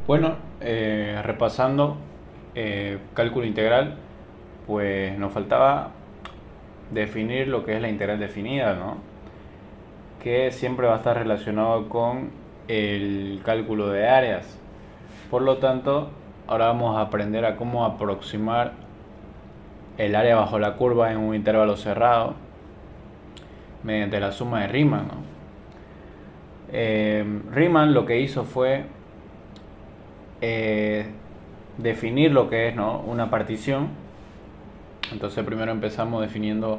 Bueno, repasando cálculo integral, pues nos faltaba definir lo que es la integral definida, ¿no? Que siempre va a estar relacionado con el cálculo de áreas. Por lo tanto, ahora vamos a aprender a cómo aproximar el área bajo la curva en un intervalo cerrado mediante la suma de Riemann, ¿no? Riemann lo que hizo fue eh, definir lo que es, ¿no?, una partición. Entonces primero empezamos definiendo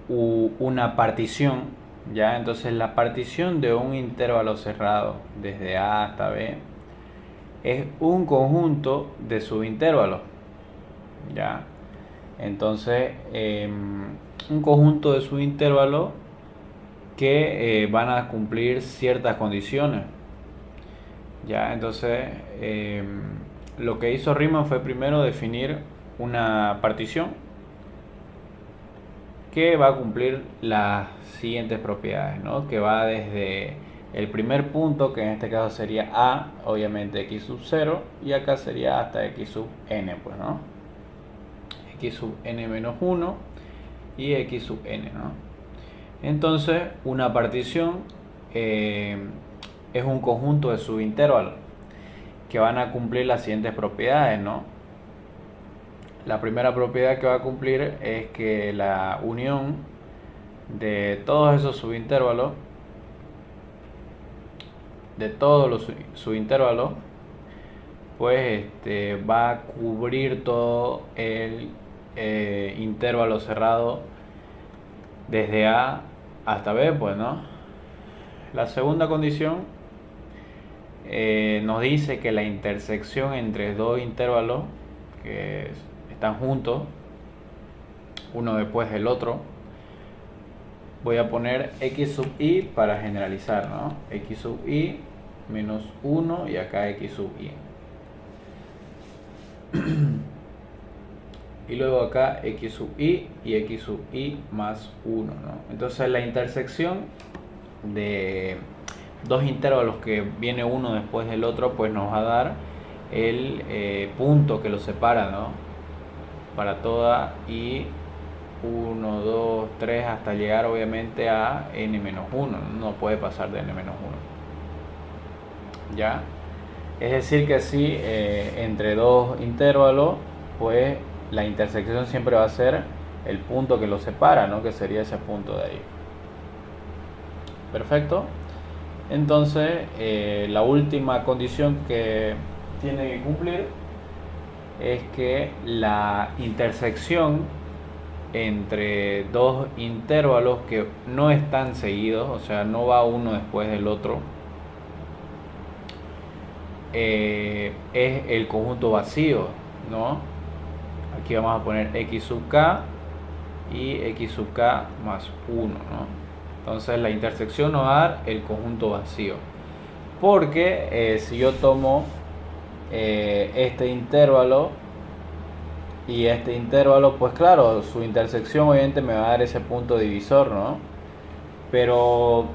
una partición, ¿ya? Entonces la partición de un intervalo cerrado desde A hasta B es un conjunto de subintervalos, ¿ya? Entonces un conjunto de subintervalos que van a cumplir ciertas condiciones, ¿ya? Entonces lo que hizo Riemann fue primero definir una partición que va a cumplir las siguientes propiedades, ¿no? Que va desde el primer punto, que en este caso sería A, obviamente x sub 0, y acá sería hasta x sub n, pues, ¿no? X sub n menos 1 y x sub n, ¿no? Entonces, una partición es un conjunto de subintervalos que van a cumplir las siguientes propiedades, ¿no? La primera propiedad que va a cumplir es que la unión de todos esos subintervalos, de todos los subintervalos, pues va a cubrir todo el intervalo cerrado desde A hasta B, pues, ¿no? La segunda condición nos dice que la intersección entre dos intervalos que están juntos, uno después del otro, voy a poner x sub i para generalizar, ¿no? X sub i menos 1 y acá x sub i. Y luego acá x sub i y x sub i más 1, ¿no? Entonces la intersección de dos intervalos que viene uno después del otro, pues nos va a dar el punto que los separa, ¿no? Para toda y 1, 2, 3 hasta llegar obviamente a n-1, no puede pasar de n-1, ¿ya? Es decir que si entre dos intervalos, pues la intersección siempre va a ser el punto que los separa, ¿no? Que sería ese punto de ahí. Perfecto. Entonces la última condición que tiene que cumplir es que la intersección entre dos intervalos que no están seguidos, o sea, no va uno después del otro, es el conjunto vacío, ¿no? Aquí vamos a poner x sub k y x sub k más 1, ¿no? Entonces la intersección nos va a dar el conjunto vacío. Porque si yo tomo este intervalo y este intervalo, pues claro, su intersección obviamente me va a dar ese punto divisor, ¿no? Pero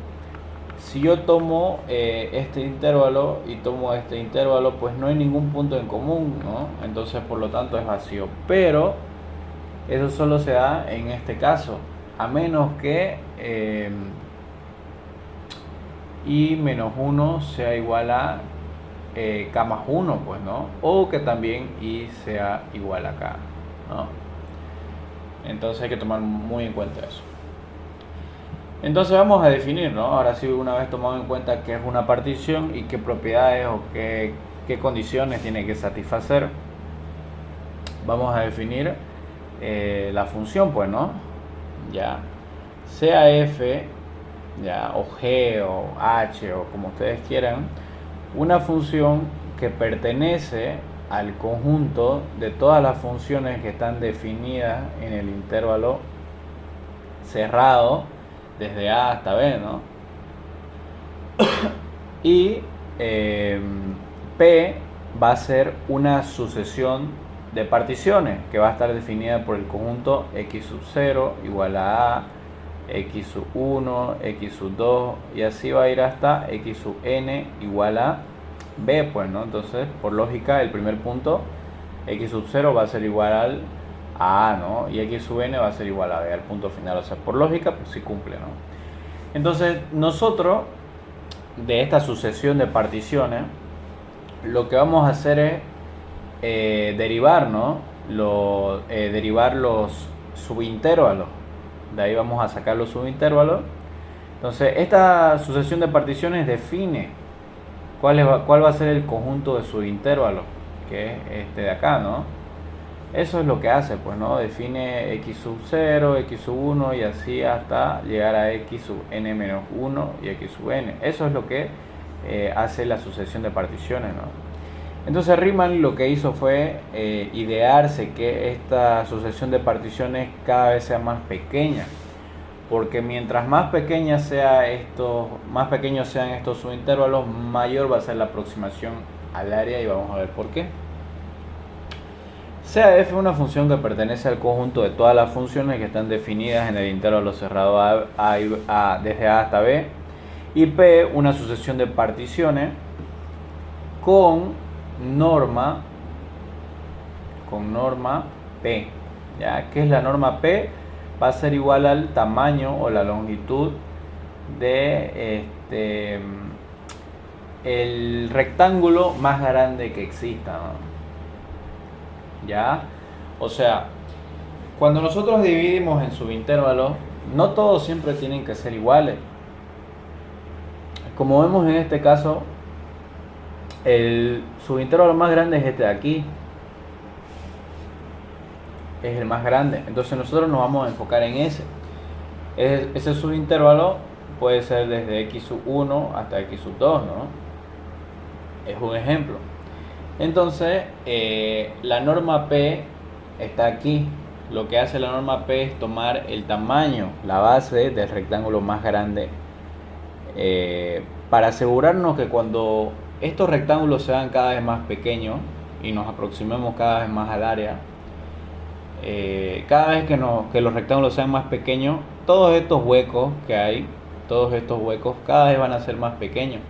si yo tomo este intervalo y tomo este intervalo, pues no hay ningún punto en común, ¿no? Entonces por lo tanto es vacío. Pero eso solo se da en este caso, a menos que y menos 1 sea igual a k más 1, pues, ¿no? O que también y sea igual a k, ¿no? Entonces hay que tomar muy en cuenta eso. Entonces vamos a definir, ¿no? Ahora sí, una vez tomado en cuenta qué es una partición y qué propiedades o qué condiciones tiene que satisfacer, vamos a definir la función, pues, ¿no? Ya, sea f, ya, o g o h o como ustedes quieran, una función que pertenece al conjunto de todas las funciones que están definidas en el intervalo cerrado desde A hasta B, ¿no? Y P va a ser una sucesión de particiones que va a estar definida por el conjunto x sub 0 igual a A, x sub 1, x sub 2 y así va a ir hasta x sub n igual a B, pues, ¿no? Entonces, por lógica, el primer punto, x sub 0 va a ser igual al a, ¿no? Y x sub n va a ser igual a b, al punto final. O sea, por lógica, pues sí cumple, ¿no? Entonces, nosotros, de esta sucesión de particiones, lo que vamos a hacer es derivar, ¿no? Derivar los subintervalos. De ahí vamos a sacar los subintervalos. Entonces, esta sucesión de particiones define cuál va a ser el conjunto de subintervalos, que es este de acá, ¿no? Eso es lo que hace, pues, ¿no? Define x sub 0, x sub 1 y así hasta llegar a x sub n menos 1 y x sub n. Eso es lo que hace la sucesión de particiones, ¿no? Entonces Riemann lo que hizo fue idearse que esta sucesión de particiones cada vez sea más pequeña, porque mientras más pequeños sean estos subintervalos, mayor va a ser la aproximación al área, y vamos a ver por qué. Sea f una función que pertenece al conjunto de todas las funciones que están definidas en el intervalo cerrado desde a hasta b, y p una sucesión de particiones con norma P, ¿ya? ¿Qué es la norma P? Va a ser igual al tamaño o la longitud de el rectángulo más grande que exista, ¿no? ¿Ya? O sea, cuando nosotros dividimos en subintervalos, no todos siempre tienen que ser iguales. Como vemos en este caso, el subintervalo más grande es este de aquí. Es el más grande. Entonces nosotros nos vamos a enfocar en ese. Ese subintervalo puede ser desde x sub 1 hasta x sub 2, ¿no? Es un ejemplo. Entonces, la norma P está aquí. Lo que hace la norma P es tomar el tamaño, la base del rectángulo más grande, para asegurarnos que cuando estos rectángulos sean cada vez más pequeños y nos aproximemos cada vez más al área, cada vez que los rectángulos sean más pequeños, todos estos huecos que hay, cada vez van a ser más pequeños.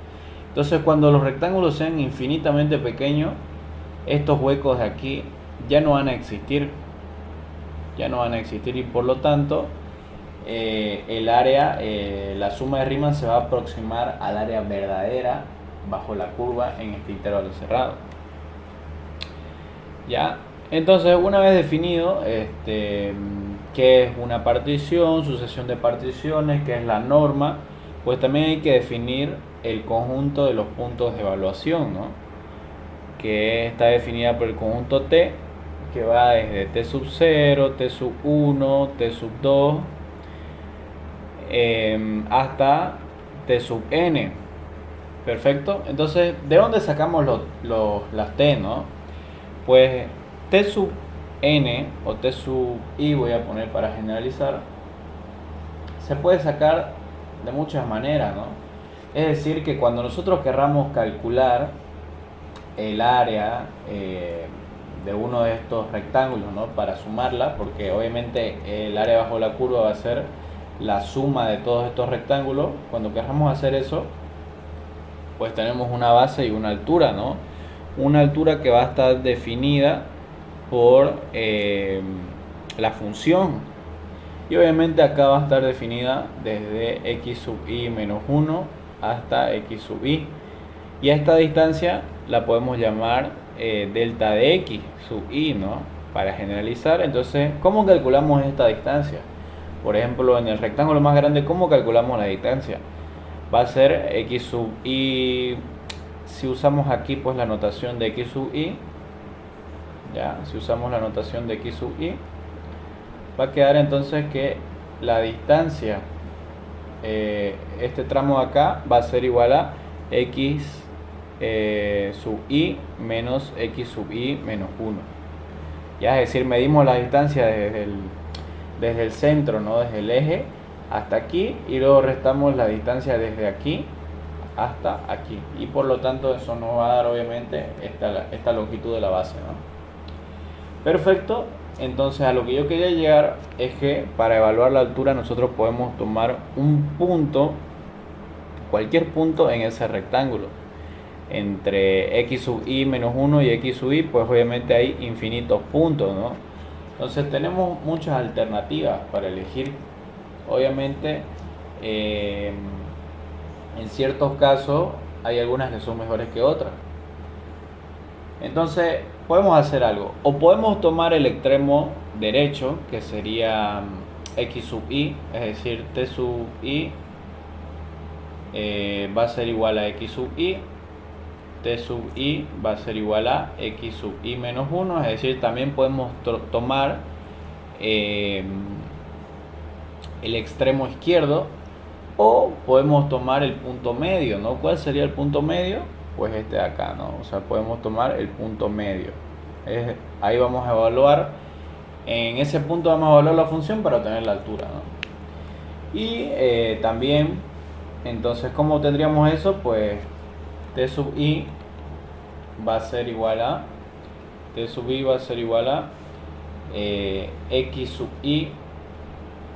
Entonces, cuando los rectángulos sean infinitamente pequeños, estos huecos de aquí ya no van a existir. Y por lo tanto, el área, la suma de Riemann se va a aproximar al área verdadera bajo la curva en este intervalo cerrado. ¿Ya? Entonces, una vez definido qué es una partición, sucesión de particiones, qué es la norma, pues también hay que definir el conjunto de los puntos de evaluación, ¿no? Que está definida por el conjunto T, que va desde T sub 0, T sub 1, T sub 2, hasta T sub n. Perfecto. Entonces, ¿de dónde sacamos las T, no? Pues T sub n o T sub i, voy a poner para generalizar, se puede sacar de muchas maneras, ¿no? Es decir, que cuando nosotros querramos calcular el área de uno de estos rectángulos, ¿no? Para sumarla, porque obviamente el área bajo la curva va a ser la suma de todos estos rectángulos. Cuando querramos hacer eso, pues tenemos una base y una altura, ¿no? Una altura que va a estar definida por la función, y obviamente acá va a estar definida desde x sub i menos 1 hasta x sub i, y a esta distancia la podemos llamar delta de x sub i, ¿no? Para generalizar. Entonces, ¿cómo calculamos esta distancia? Por ejemplo, en el rectángulo más grande, ¿cómo calculamos la distancia? Va a ser x sub i, si usamos aquí pues la notación de x sub i, ¿ya? Si usamos la notación de x sub i, va a quedar entonces que la distancia, este tramo de acá, va a ser igual a x sub i menos x sub i menos 1. Ya, es decir, medimos la distancia desde el centro, ¿no? Desde el eje hasta aquí, y luego restamos la distancia desde aquí hasta aquí, y por lo tanto eso nos va a dar obviamente esta longitud de la base, ¿no? Perfecto. Entonces, a lo que yo quería llegar es que para evaluar la altura nosotros podemos tomar un punto, cualquier punto en ese rectángulo. entre x sub i menos 1 y x sub i, pues obviamente hay infinitos puntos, ¿no? Entonces tenemos muchas alternativas para elegir. Obviamente, en ciertos casos hay algunas que son mejores que otras. Entonces podemos hacer algo. O podemos tomar el extremo derecho, que sería x sub i, es decir, t sub i va a ser igual a x sub i. T sub i va a ser igual a x sub i menos 1, es decir, también podemos tomar el extremo izquierdo, o podemos tomar el punto medio, ¿no? ¿Cuál sería el punto medio? Pues este de acá, ¿no? O sea, podemos tomar el punto medio. Ahí vamos a evaluar, en ese punto vamos a evaluar la función para obtener la altura, ¿no? Y también, entonces, ¿cómo obtendríamos eso? Pues t sub i va a ser igual a x sub i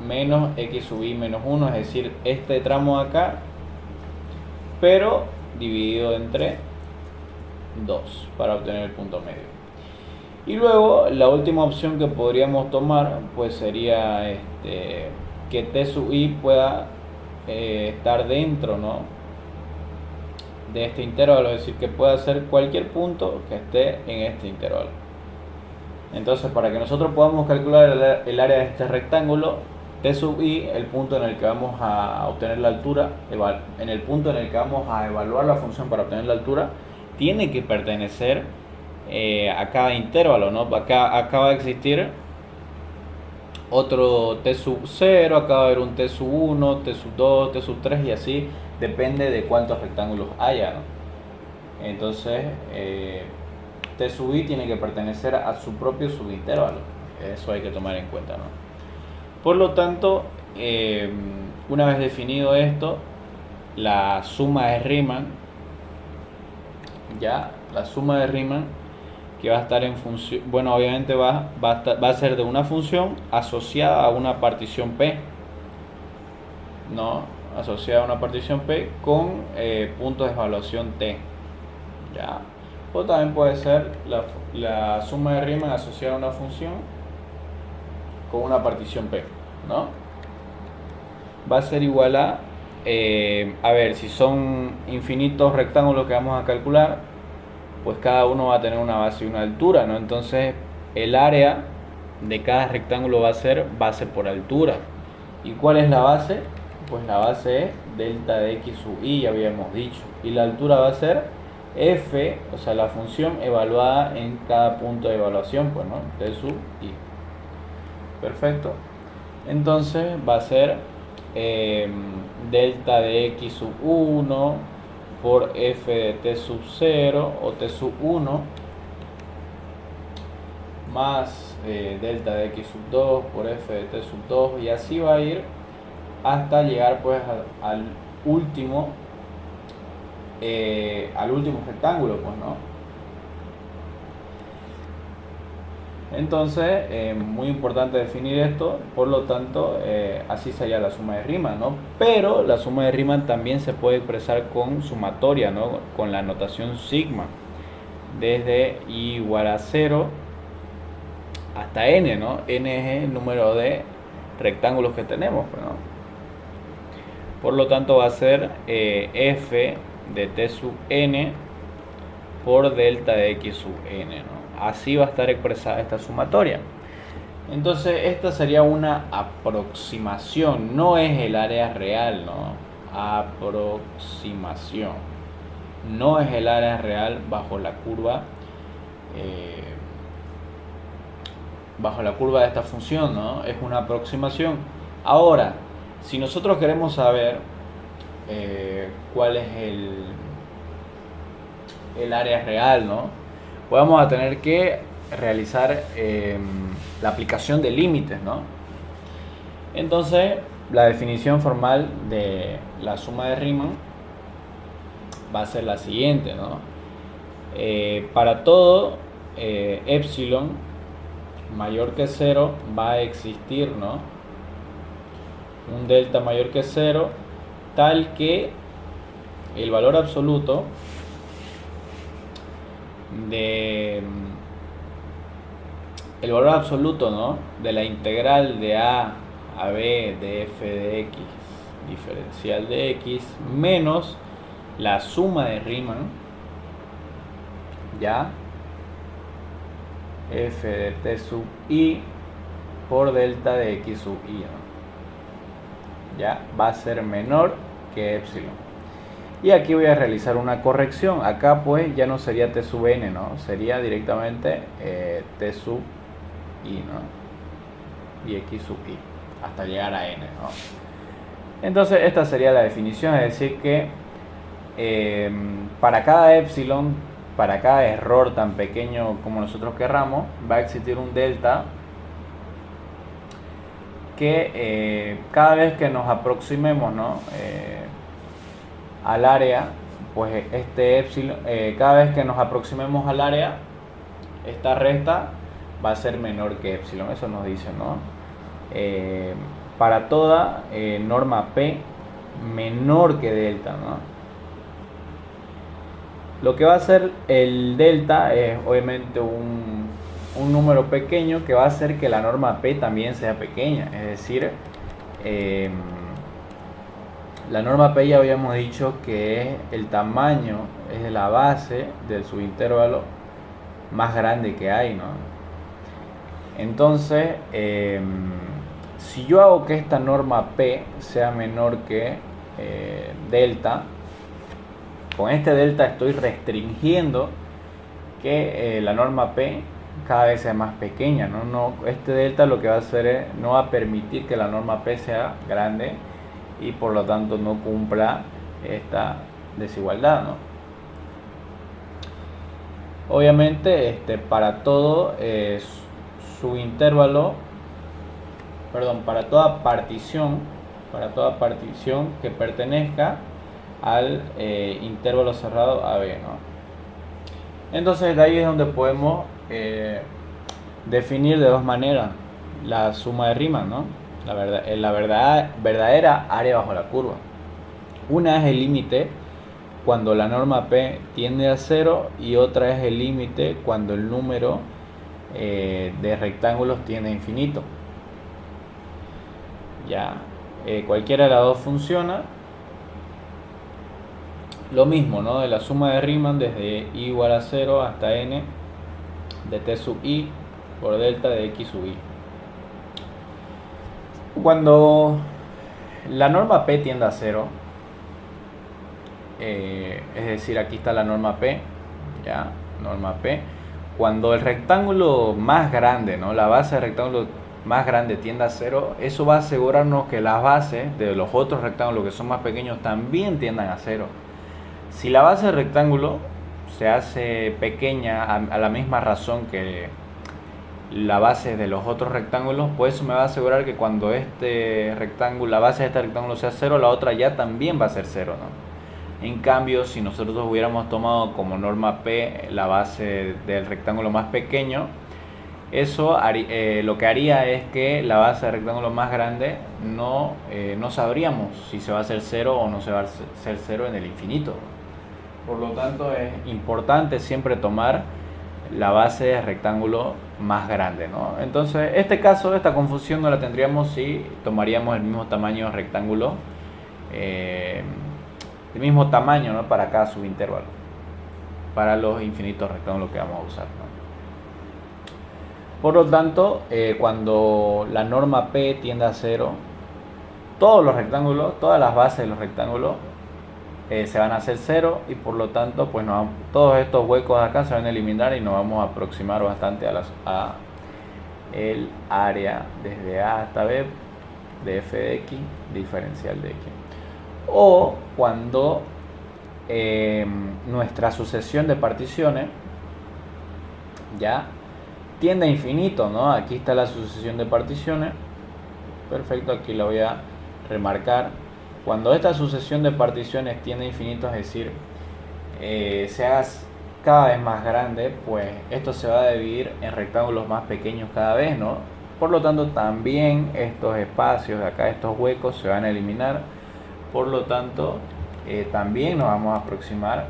menos x sub i menos 1, es decir, este tramo de acá, pero dividido entre 2 para obtener el punto medio. Y luego la última opción que podríamos tomar pues sería que t sub i pueda estar dentro, ¿no?, de este intervalo, es decir, que pueda ser cualquier punto que esté en este intervalo. Entonces, para que nosotros podamos calcular el área de este rectángulo, t sub i, el punto en el que vamos a obtener la altura, en el punto en el que vamos a evaluar la función para obtener la altura, tiene que pertenecer a cada intervalo, ¿no? Acá va a existir otro t sub 0, acá va a haber un t sub 1, t sub 2, t sub 3 y así, depende de cuántos rectángulos haya, ¿no? Entonces t sub i tiene que pertenecer a su propio subintervalo, eso hay que tomar en cuenta, ¿no? Por lo tanto, una vez definido esto, la suma de Riemann, que va a estar en función, bueno, obviamente va a ser de una función asociada a una partición P, ¿no? Asociada a una partición P con puntos de evaluación T, ¿ya? O también puede ser la suma de Riemann asociada a una función con una partición P, ¿no? Va a ser igual a ver, si son infinitos rectángulos que vamos a calcular, pues cada uno va a tener una base y una altura, ¿no? Entonces el área de cada rectángulo va a ser base por altura. ¿Y cuál es la base? Pues la base es delta de x sub i, ya habíamos dicho. Y la altura va a ser f, o sea, la función evaluada en cada punto de evaluación, pues, ¿no? T sub i. Perfecto. Entonces va a ser delta de x sub 1 por f de t sub 0 o t sub 1 más delta de x sub 2 por f de t sub 2, y así va a ir hasta llegar pues al último rectángulo, pues, ¿no? Entonces, muy importante definir esto, por lo tanto, así sería la suma de Riemann, ¿no? Pero la suma de Riemann también se puede expresar con sumatoria, ¿no? Con la notación sigma, desde i igual a 0 hasta n, ¿no? N es el número de rectángulos que tenemos, ¿no? Por lo tanto, va a ser f de t sub n por delta de x sub n, ¿no? Así va a estar expresada esta sumatoria. Entonces esta sería una aproximación, no es el área real, ¿no? Aproximación. No es el área real bajo la curva de esta función, ¿no? Es una aproximación. Ahora, si nosotros queremos saber cuál es el área real, ¿no?, pues vamos a tener que realizar la aplicación de límites, ¿no? Entonces, la definición formal de la suma de Riemann va a ser la siguiente, ¿no? Para todo epsilon mayor que 0 va a existir, ¿no?, un delta mayor que 0, tal que el valor absoluto de el valor absoluto, ¿no? De la integral de a b de f de x diferencial de x menos la suma de Riemann, ya, f de t sub i por delta de x sub i, ¿no? Ya va a ser menor que epsilon. Y aquí voy a realizar una corrección. Acá pues ya no sería t sub n, ¿no? Sería directamente t sub i, ¿no? Y x sub i hasta llegar a n, ¿no? Entonces esta sería la definición, es decir que para cada epsilon, para cada error tan pequeño como nosotros querramos, va a existir un delta que cada vez que nos aproximemos, ¿no? Al área, pues este epsilon, cada vez que nos aproximemos al área, esta resta va a ser menor que epsilon, eso nos dice, ¿no? Para toda norma P menor que delta, ¿no? Lo que va a hacer el delta es obviamente un número pequeño que va a hacer que la norma P también sea pequeña, es decir, la norma P ya habíamos dicho que es el tamaño, es la base del subintervalo más grande que hay, ¿no? Entonces, si yo hago que esta norma P sea menor que delta, con este delta estoy restringiendo que la norma P cada vez sea más pequeña, ¿no? Este delta lo que va a hacer es no va a permitir que la norma P sea grande y por lo tanto no cumpla esta desigualdad, ¿no? Obviamente para todo su intervalo, perdón, para toda partición que pertenezca al intervalo cerrado AB, ¿no? Entonces de ahí es donde podemos definir de dos maneras la suma de Riemann, ¿no? La verdadera área bajo la curva. Una es el límite cuando la norma P tiende a 0 y otra es el límite cuando el número de rectángulos tiende a infinito. Ya, cualquiera de las dos funciona. Lo mismo, ¿no? De la suma de Riemann desde i igual a 0 hasta n de t sub i por delta de x sub i. Cuando la norma P tiende a 0, es decir, aquí está la norma P, ya, norma P. Cuando el rectángulo más grande, ¿no? La base del rectángulo más grande tiende a 0, eso va a asegurarnos que las bases de los otros rectángulos que son más pequeños también tiendan a 0. Si la base del rectángulo se hace pequeña a la misma razón que la base de los otros rectángulos, pues eso me va a asegurar que cuando la base de este rectángulo sea 0, la otra ya también va a ser 0, ¿no? En cambio, si nosotros hubiéramos tomado como norma P la base del rectángulo más pequeño, eso lo que haría es que la base del rectángulo más grande no sabríamos si se va a hacer 0 o no se va a hacer 0 en el infinito. Por lo tanto, es importante siempre tomar la base del rectángulo más grande, ¿no? Entonces, esta confusión no la tendríamos si tomaríamos el mismo tamaño de rectángulo, el mismo tamaño, ¿no? Para cada subintervalo, para los infinitos rectángulos que vamos a usar, ¿no? Por lo tanto, cuando la norma P tiende a 0, todos los rectángulos, todas las bases de los rectángulos se van a hacer 0 y por lo tanto pues todos estos huecos de acá se van a eliminar y nos vamos a aproximar bastante a el área desde A hasta B de f de x diferencial de x. O cuando nuestra sucesión de particiones ya tiende a infinito, ¿no? Aquí está la sucesión de particiones. Perfecto, aquí la voy a remarcar. Cuando esta sucesión de particiones tiende a infinito, es decir, se haga cada vez más grande, pues esto se va a dividir en rectángulos más pequeños cada vez, ¿no? Por lo tanto, también estos espacios de acá, estos huecos, se van a eliminar. Por lo tanto, también nos vamos a aproximar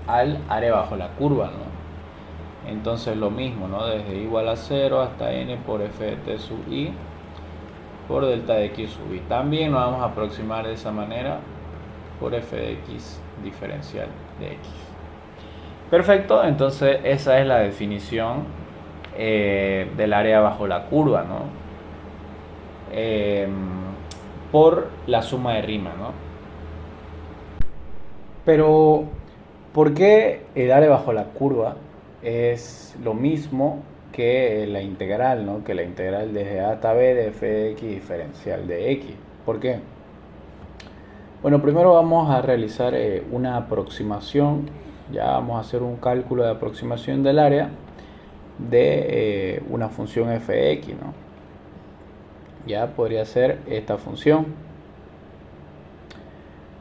al área bajo la curva, ¿no? Entonces lo mismo, ¿no? Desde y igual a 0 hasta n por f de t sub i por delta de x sub i. También nos vamos a aproximar de esa manera por f de x diferencial de x. Perfecto, entonces esa es la definición del área bajo la curva, ¿no? Por la suma de rima, ¿no? Pero, ¿por qué el área bajo la curva es lo mismo que la integral, ¿no? Que la integral desde a hasta b de f de x diferencial de x? ¿Por qué? Bueno, primero vamos a realizar una aproximación. Ya vamos a hacer un cálculo de aproximación del área de una función f de x, ¿no? Ya podría ser esta función.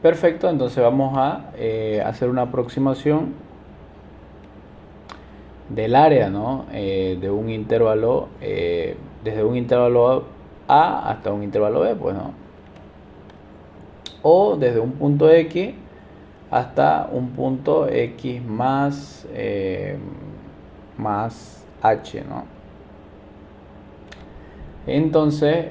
Perfecto, entonces vamos a hacer una aproximación del área, ¿no? De un intervalo, desde un intervalo a hasta un intervalo b, pues, ¿no? O desde un punto x hasta un punto x más, más h, ¿no? Entonces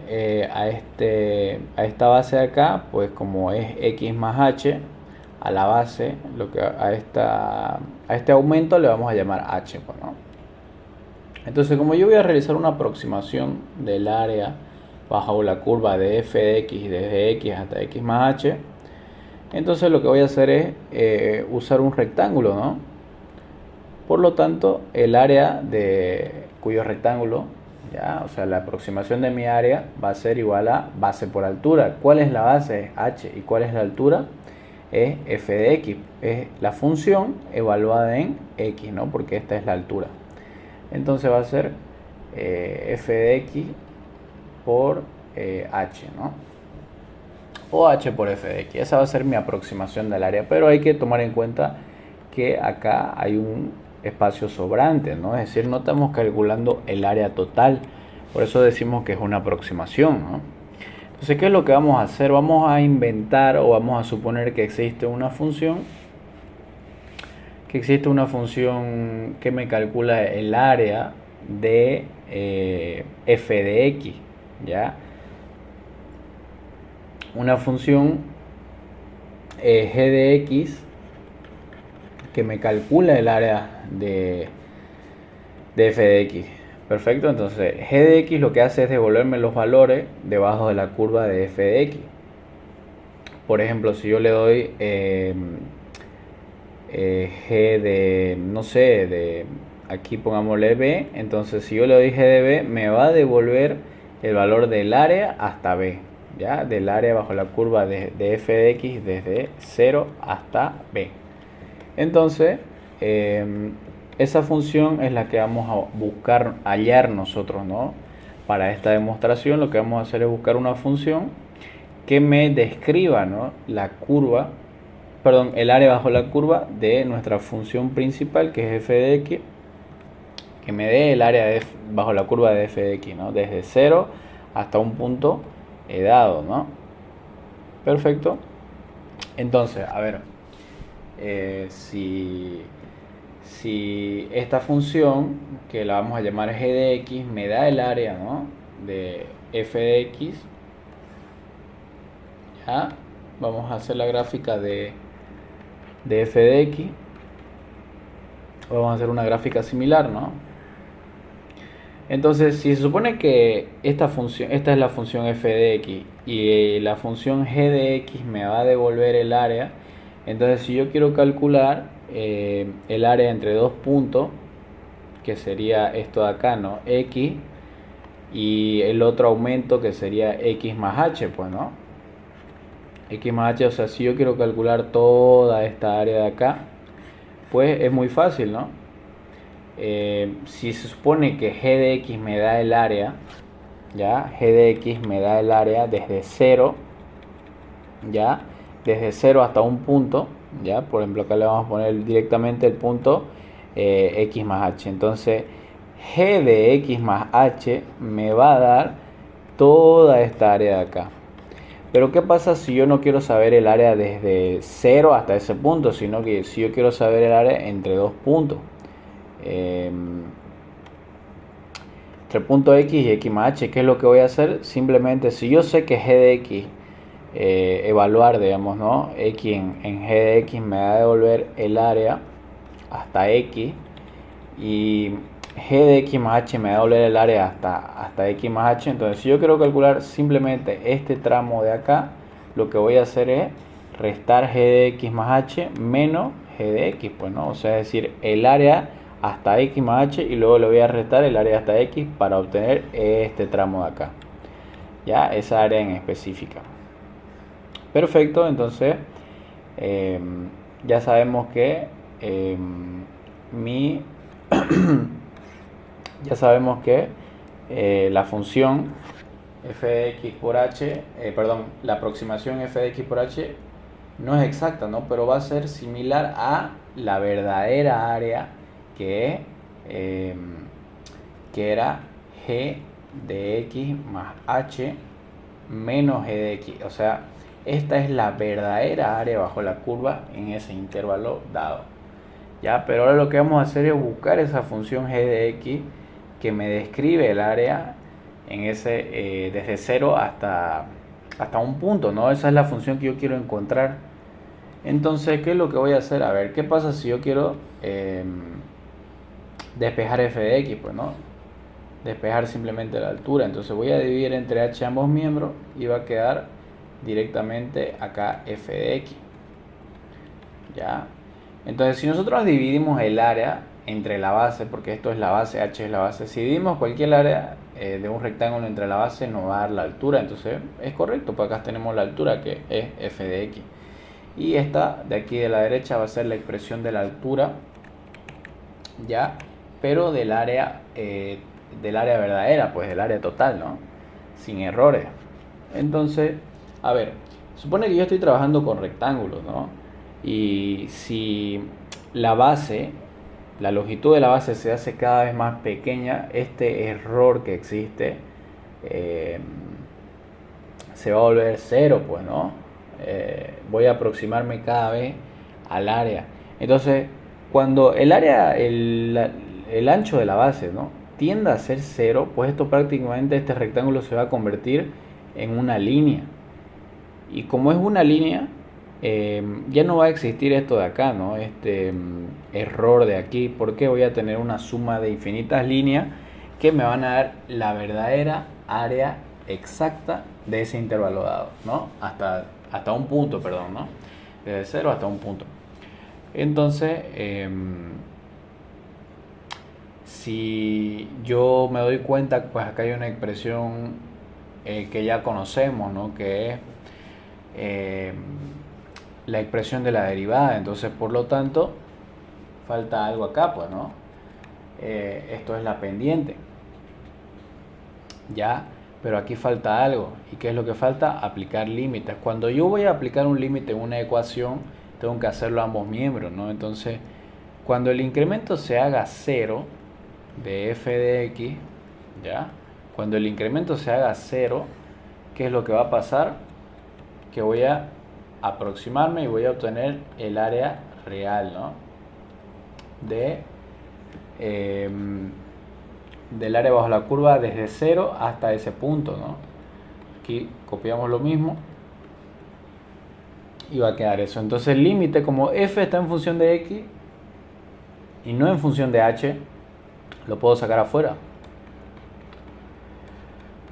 a esta base de acá, pues como es x más h, a la base, a este aumento le vamos a llamar h, pues, ¿no? Entonces, como yo voy a realizar una aproximación del área bajo la curva de f de x desde x hasta x más h, entonces lo que voy a hacer es usar un rectángulo, ¿no? Por lo tanto, el área de cuyo rectángulo, ya, o sea, la aproximación de mi área va a ser igual a base por altura. ¿Cuál es la base? H. ¿Y cuál es la altura? Es f de x. Es la función evaluada en x, ¿no? Porque esta es la altura. Entonces va a ser f de x por h, ¿no? O h por f de x. Esa va a ser mi aproximación del área. Pero hay que tomar en cuenta que acá hay un espacio sobrante, ¿no? Es decir, no estamos calculando el área total. Por eso decimos que es una aproximación, ¿no? Entonces, ¿qué es lo que vamos a hacer? Vamos a inventar o vamos a suponer que existe una función que me calcula el área de f de x, ¿ya? Una función g de x que me calcula el área de f de x. Perfecto, entonces g de x lo que hace es devolverme los valores debajo de la curva de f de x. Por ejemplo, si yo le doy g de, no sé, de aquí pongámosle b, entonces si yo le doy g de b, me va a devolver el valor del área hasta b, ¿ya? Del área bajo la curva de f de x desde 0 hasta b. Entonces, esa función es la que vamos a buscar hallar nosotros, ¿no? Para esta demostración lo que vamos a hacer es buscar una función que me describa, ¿no? La curva, perdón, el área bajo la curva de nuestra función principal, que es f de x, que me dé el área bajo la curva de f de x, ¿no? Desde 0 hasta un punto dado, ¿no? Perfecto. Entonces, a ver, si esta función, que la vamos a llamar g de x, me da el área, ¿no? De f de x, ¿ya? Vamos a hacer la gráfica de f de x. Vamos a hacer una gráfica similar, ¿no? Entonces, si se supone que esta es la función f de x y la función g de x me va a devolver el área, entonces si yo quiero calcular el área entre dos puntos, que sería esto de acá, ¿no? X, y el otro aumento que sería x más h, pues, ¿no? X más h, o sea, si yo quiero calcular toda esta área de acá, pues es muy fácil, ¿no? Si se supone que g de x me da el área, ¿ya? G de x me da el área desde 0, ¿ya? Desde 0 hasta un punto, ¿ya? Por ejemplo, acá le vamos a poner directamente el punto x más h. Entonces, g de x más h me va a dar toda esta área de acá. Pero ¿qué pasa si yo no quiero saber el área desde 0 hasta ese punto, sino que si yo quiero saber el área entre dos puntos? Eh, Entre el punto X y X más H, ¿qué es lo que voy a hacer? Simplemente, si yo sé que G de X, evaluar, digamos, ¿no? X en G de X me va a devolver el área hasta X, y G de X más H me va a devolver el área hasta X más H. Entonces, si yo quiero calcular simplemente este tramo de acá, lo que voy a hacer es restar G de X más H menos G de X, pues, ¿no? O sea, es decir, el área hasta X más H, y luego le voy a restar el área hasta X para obtener este tramo de acá, ya, esa área en específica. Perfecto, entonces eh, ya sabemos que mi ya sabemos que la función f de x por h, perdón, la aproximación f de x por h no es exacta, ¿no? Pero va a ser similar a la verdadera área que, eh, que era g de x más h menos g de x. O sea, esta es la verdadera área bajo la curva en ese intervalo dado. ¿Ya? Pero ahora lo que vamos a hacer es buscar esa función g de x que me describe el área en ese, desde 0 hasta un punto, ¿no? Esa es la función que yo quiero encontrar. Entonces, ¿qué es lo que voy a hacer? A ver, ¿qué pasa si yo quiero despejar f de x? Pues, ¿no? Despejar simplemente la altura. Entonces voy a dividir entre h ambos miembros y va a quedar directamente acá f de x. ¿Ya? Entonces, si nosotros dividimos el área entre la base, porque esto es la base, h es la base, si dividimos cualquier área de un rectángulo entre la base, nos va a dar la altura. Entonces es correcto, pues acá tenemos la altura, que es f de x. Y esta de aquí de la derecha va a ser la expresión de la altura, ya, pero del área verdadera, pues del área total, ¿no? Sin errores. Entonces, a ver, supone que yo estoy trabajando con rectángulos, ¿no? Y si la base, la longitud de la base se hace cada vez más pequeña, este error que existe se va a volver cero, pues, ¿no? Voy a aproximarme cada vez al área. Entonces, cuando el área, el ancho de la base, ¿no?, tienda a ser cero, pues esto prácticamente, este rectángulo se va a convertir en una línea. Y como es una línea, ya no va a existir esto de acá, ¿no? Este error de aquí, porque voy a tener una suma de infinitas líneas que me van a dar la verdadera área exacta de ese intervalo dado, ¿no? Hasta un punto, perdón, ¿no? Desde 0 hasta un punto. Entonces, si yo me doy cuenta, pues acá hay una expresión que ya conocemos, ¿no? Que es la expresión de la derivada. Entonces, por lo tanto, falta algo acá, pues, ¿no? Esto es la pendiente, ¿ya? Pero aquí falta algo. ¿Y qué es lo que falta? Aplicar límites. Cuando yo voy a aplicar un límite en una ecuación, tengo que hacerlo a ambos miembros, ¿no? Entonces, cuando el incremento se haga 0 de f de x, ¿ya? Cuando el incremento se haga 0, ¿qué es lo que va a pasar? Que voy a aproximarme y voy a obtener el área real, ¿no? Del área bajo la curva desde 0 hasta ese punto, ¿no? Aquí copiamos lo mismo y va a quedar eso. Entonces el límite, como f está en función de x y no en función de h, lo puedo sacar afuera,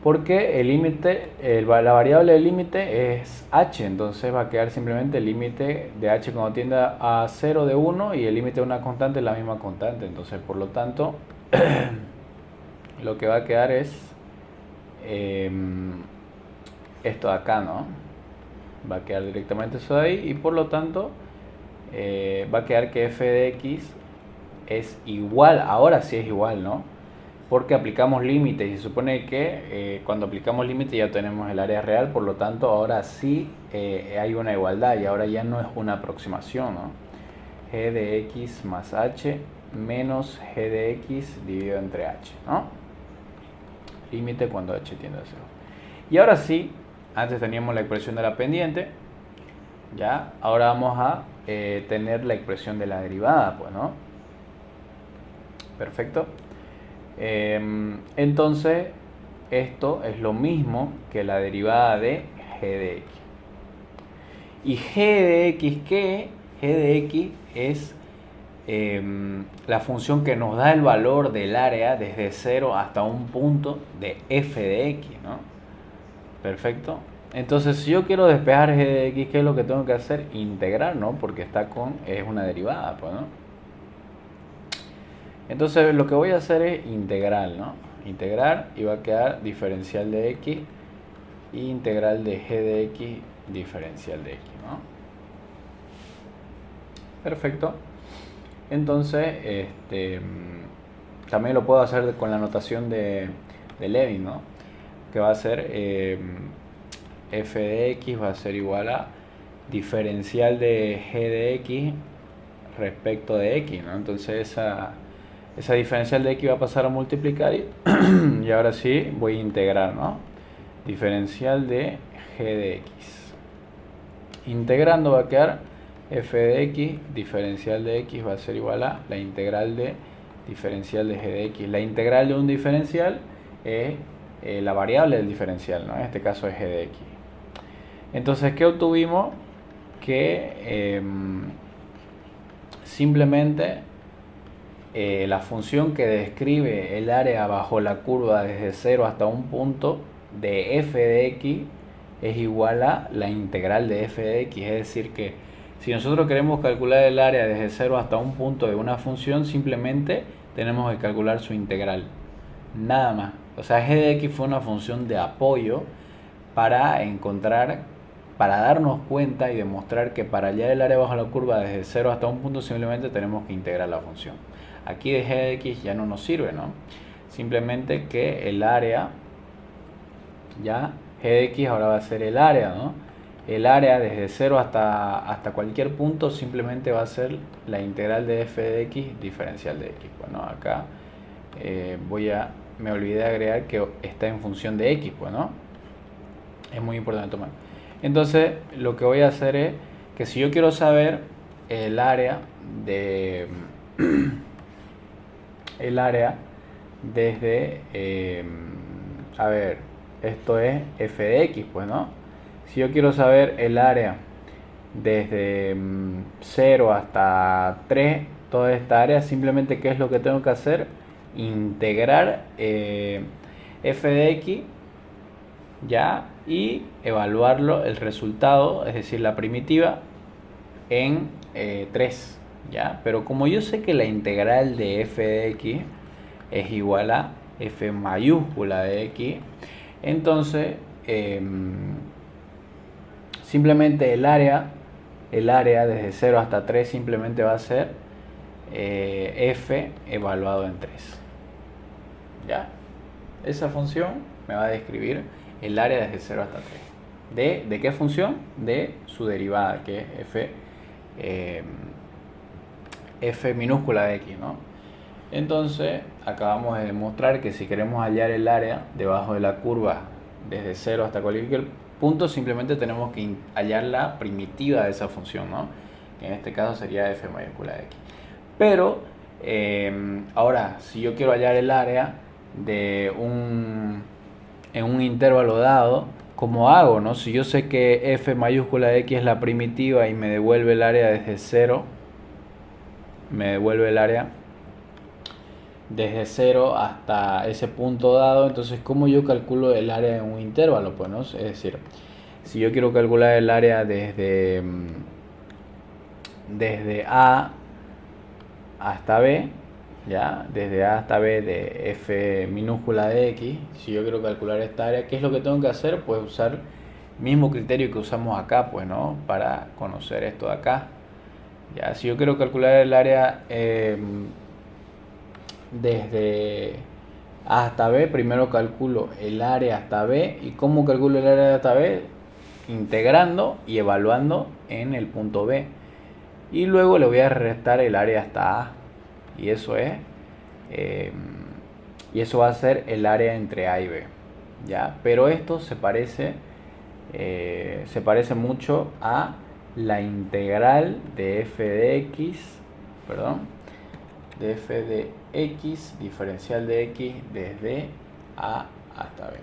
porque el límite, la variable del límite es h. Entonces va a quedar simplemente el límite de h cuando tienda a 0 de 1, y el límite de una constante es la misma constante. Entonces, por lo tanto, lo que va a quedar es esto de acá, ¿no? Va a quedar directamente eso de ahí, y por lo tanto va a quedar que f de x es igual. Ahora sí es igual, ¿no? Porque aplicamos límites, y se supone que cuando aplicamos límites ya tenemos el área real. Por lo tanto, ahora sí hay una igualdad, y ahora ya no es una aproximación, ¿no? G de x más h menos g de x dividido entre h, ¿no? Límite cuando h tiende a 0. Y ahora sí, antes teníamos la expresión de la pendiente, ya, ahora vamos a tener la expresión de la derivada, pues, ¿no? Perfecto. Entonces, esto es lo mismo que la derivada de g de x. ¿Y g de x qué? G de x es la función que nos da el valor del área desde 0 hasta un punto de f de x, ¿no? Perfecto. Entonces, si yo quiero despejar g de x, ¿qué es lo que tengo que hacer? Integrar, ¿no? Porque es una derivada, pues, ¿no? Entonces, lo que voy a hacer es integral, ¿no? Integrar, y va a quedar diferencial de x y integral de g de x diferencial de x, ¿no? Perfecto. Entonces, también lo puedo hacer con la notación de Levin, ¿no? Que va a ser f de x va a ser igual a diferencial de g de x respecto de x, ¿no? Entonces esa diferencial de x va a pasar a multiplicar y ahora sí voy a integrar, ¿no? Diferencial de g de x. Integrando va a quedar f de x, diferencial de x va a ser igual a la integral de diferencial de g de x. La integral de un diferencial es la variable del diferencial, ¿no? En este caso es g de x. Entonces, ¿qué obtuvimos? Que simplemente la función que describe el área bajo la curva desde 0 hasta un punto de f de x es igual a la integral de f de x. Es decir que si nosotros queremos calcular el área desde 0 hasta un punto de una función, simplemente tenemos que calcular su integral. Nada más. O sea, g de x fue una función de apoyo para darnos cuenta y demostrar que para hallar el área bajo la curva desde 0 hasta un punto simplemente tenemos que integrar la función. Aquí de g de x ya no nos sirve, ¿no? Simplemente que el área, ya g de x ahora va a ser el área, ¿no? El área desde 0 hasta cualquier punto simplemente va a ser la integral de f de x diferencial de x. Bueno, acá me olvidé de agregar que está en función de x, pues, ¿no? Es muy importante tomar. Entonces, lo que voy a hacer es que si yo quiero saber el área desde, a ver, esto es f de x, pues, ¿no? Si yo quiero saber el área desde 0 hasta 3, toda esta área, simplemente, ¿qué es lo que tengo que hacer? Integrar f de x, ya, y evaluarlo, el resultado, es decir, la primitiva, en 3, ya. Pero como yo sé que la integral de f de x es igual a f mayúscula de x, entonces simplemente el área desde 0 hasta 3 simplemente va a ser f evaluado en 3, ya. Esa función me va a describir el área desde 0 hasta 3. ¿De qué función? De su derivada, que es f minúscula de x, ¿no? Entonces, acabamos de demostrar que si queremos hallar el área debajo de la curva desde 0 hasta cualquier punto, simplemente tenemos que hallar la primitiva de esa función, ¿no? En este caso sería f mayúscula de x. Pero, ahora, si yo quiero hallar el área en un intervalo dado, ¿cómo hago, no? Si yo sé que f mayúscula de x es la primitiva y me devuelve el área desde 0, me devuelve el área desde 0 hasta ese punto dado, entonces ¿cómo yo calculo el área en un intervalo? Pues, ¿no? Es decir, si yo quiero calcular el área desde A hasta B, ya, desde A hasta B de f minúscula de x, si yo quiero calcular esta área, ¿qué es lo que tengo que hacer? Pues usar el mismo criterio que usamos acá, pues, ¿no? Para conocer esto de acá. Ya, si yo quiero calcular el área desde A hasta B, primero calculo el área hasta B. ¿Y cómo calculo el área hasta B? Integrando y evaluando en el punto B. Y luego le voy a restar el área hasta A. Y eso va a ser el área entre A y B, ¿ya? Pero esto se parece se parece mucho a la integral de f de x, perdón, de f de x diferencial de x desde a hasta b.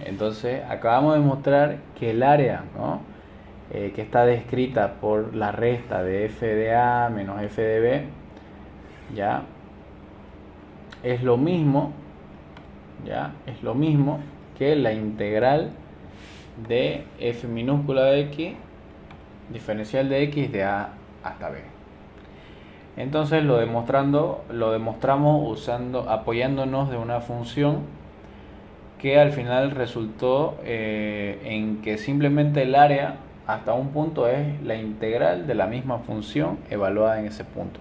Entonces acabamos de mostrar que el área, ¿no? Que está descrita por la resta de f de a menos f de b, ya es lo mismo, es lo mismo que la integral de f minúscula de x diferencial de x de a hasta b. Entonces lo demostramos apoyándonos de una función que al final resultó en que simplemente el área hasta un punto es la integral de la misma función evaluada en ese punto.